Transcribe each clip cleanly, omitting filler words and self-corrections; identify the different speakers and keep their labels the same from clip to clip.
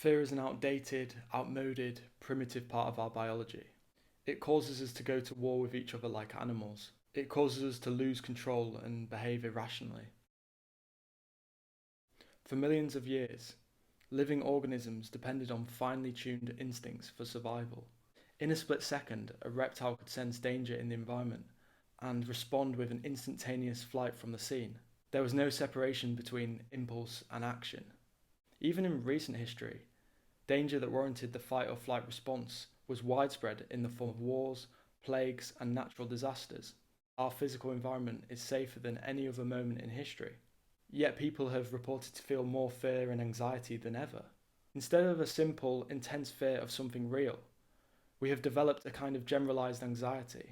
Speaker 1: Fear is an outdated, outmoded, primitive part of our biology. It causes us to go to war with each other like animals. It causes us to lose control and behave irrationally. For millions of years, living organisms depended on finely tuned instincts for survival. In a split second, a reptile could sense danger in the environment and respond with an instantaneous flight from the scene. There was no separation between impulse and action. Even in recent history, danger that warranted the fight or flight response was widespread in the form of wars, plagues, and natural disasters. Our physical environment is safer than any other moment in history. Yet people have reported to feel more fear and anxiety than ever. Instead of a simple, intense fear of something real, we have developed a kind of generalized anxiety.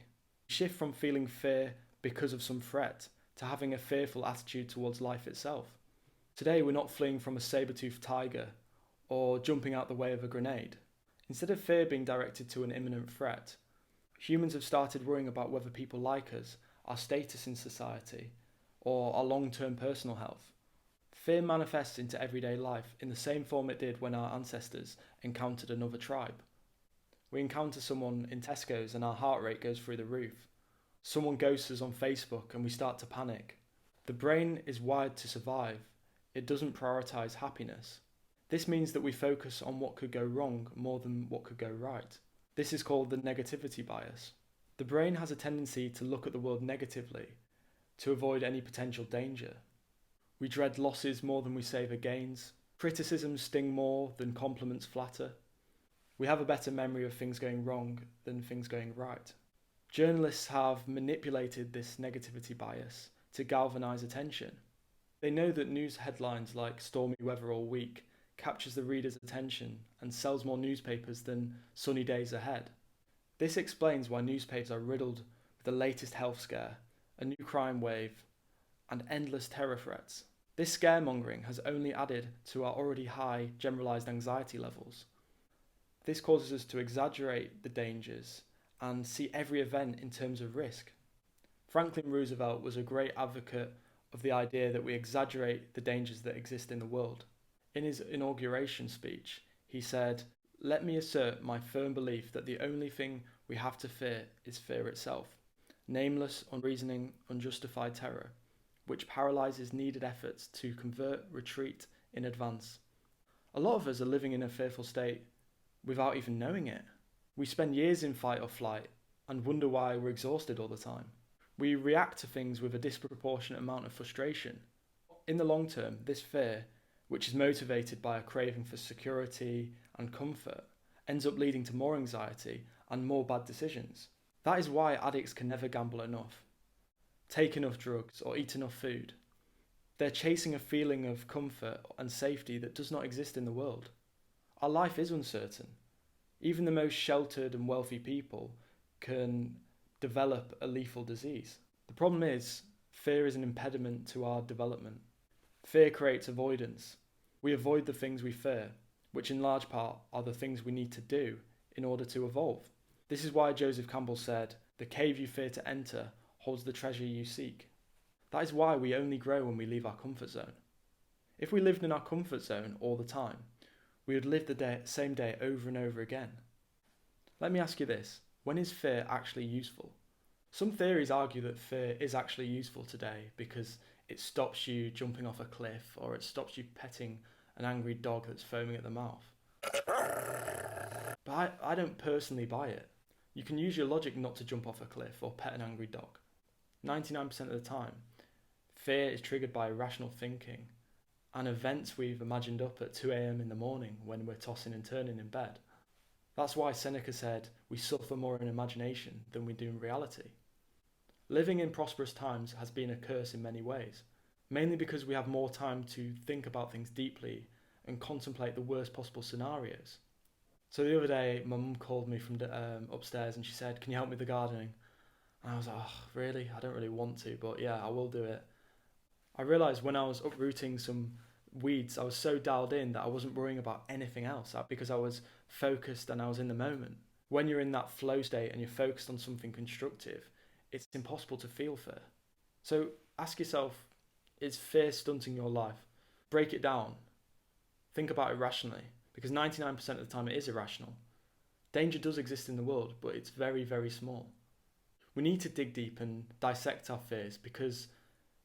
Speaker 1: We shift from feeling fear because of some threat to having a fearful attitude towards life itself. Today, we're not fleeing from a saber-toothed tiger or jumping out the way of a grenade. Instead of fear being directed to an imminent threat, humans have started worrying about whether people like us, our status in society, or our long-term personal health. Fear manifests into everyday life in the same form it did when our ancestors encountered another tribe. We encounter someone in Tesco's and our heart rate goes through the roof. Someone ghosts us on Facebook and we start to panic. The brain is wired to survive. It doesn't prioritise happiness. This means that we focus on what could go wrong more than what could go right. This is called the negativity bias. The brain has a tendency to look at the world negatively to avoid any potential danger. We dread losses more than we savour gains. Criticisms sting more than compliments flatter. We have a better memory of things going wrong than things going right. Journalists have manipulated this negativity bias to galvanise attention. They know that news headlines like "stormy weather all week" captures the reader's attention and sells more newspapers than "sunny days ahead." This explains why newspapers are riddled with the latest health scare, a new crime wave, and endless terror threats. This scaremongering has only added to our already high generalised anxiety levels. This causes us to exaggerate the dangers and see every event in terms of risk. Franklin Roosevelt was a great advocate of the idea that we exaggerate the dangers that exist in the world. In his inauguration speech, he said, "Let me assert my firm belief that the only thing we have to fear is fear itself, nameless, unreasoning, unjustified terror, which paralyzes needed efforts to convert, retreat, in advance." A lot of us are living in a fearful state without even knowing it. We spend years in fight or flight and wonder why we're exhausted all the time. We react to things with a disproportionate amount of frustration. In the long term, this fear, which is motivated by a craving for security and comfort, ends up leading to more anxiety and more bad decisions. That is why addicts can never gamble enough, take enough drugs, or eat enough food. They're chasing a feeling of comfort and safety that does not exist in the world. Our life is uncertain. Even the most sheltered and wealthy people can develop a lethal disease. The problem is, fear is an impediment to our development. Fear creates avoidance. We avoid the things we fear, which in large part are the things we need to do in order to evolve. This is why Joseph Campbell said, "The cave you fear to enter holds the treasure you seek." That is why we only grow when we leave our comfort zone. If we lived in our comfort zone all the time, we would live the same day over and over again. Let me ask you this, when is fear actually useful? Some theories argue that fear is actually useful today because it stops you jumping off a cliff or it stops you petting an angry dog that's foaming at the mouth. But I don't personally buy it. You can use your logic not to jump off a cliff or pet an angry dog. 99% of the time, fear is triggered by irrational thinking and events we've imagined up at 2 a.m. in the morning when we're tossing and turning in bed. That's why Seneca said we suffer more in imagination than we do in reality. Living in prosperous times has been a curse in many ways, mainly because we have more time to think about things deeply and contemplate the worst possible scenarios. So the other day, my mum called me from upstairs and she said, "Can you help me with the gardening?" And I was like, "Oh, really? I don't really want to, but yeah, I will do it." I realised when I was uprooting some weeds, I was so dialed in that I wasn't worrying about anything else because I was focused and I was in the moment. When you're in that flow state and you're focused on something constructive, it's impossible to feel fear. So ask yourself, is fear stunting your life? Break it down. Think about it rationally, because 99% of the time it is irrational. Danger does exist in the world, but it's very, very small. We need to dig deep and dissect our fears, because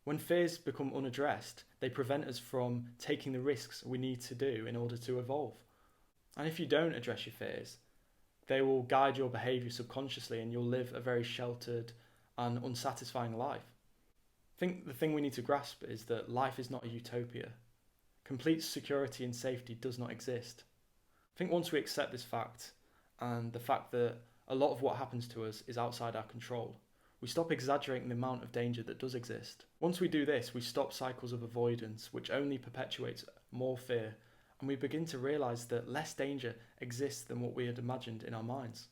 Speaker 1: when fears become unaddressed, they prevent us from taking the risks we need to do in order to evolve. And if you don't address your fears, they will guide your behaviour subconsciously, and you'll live a very sheltered and unsatisfying life. I think the thing we need to grasp is that life is not a utopia. Complete security and safety does not exist. I think once we accept this fact, and the fact that a lot of what happens to us is outside our control, we stop exaggerating the amount of danger that does exist. Once we do this, we stop cycles of avoidance, which only perpetuates more fear, and we begin to realise that less danger exists than what we had imagined in our minds.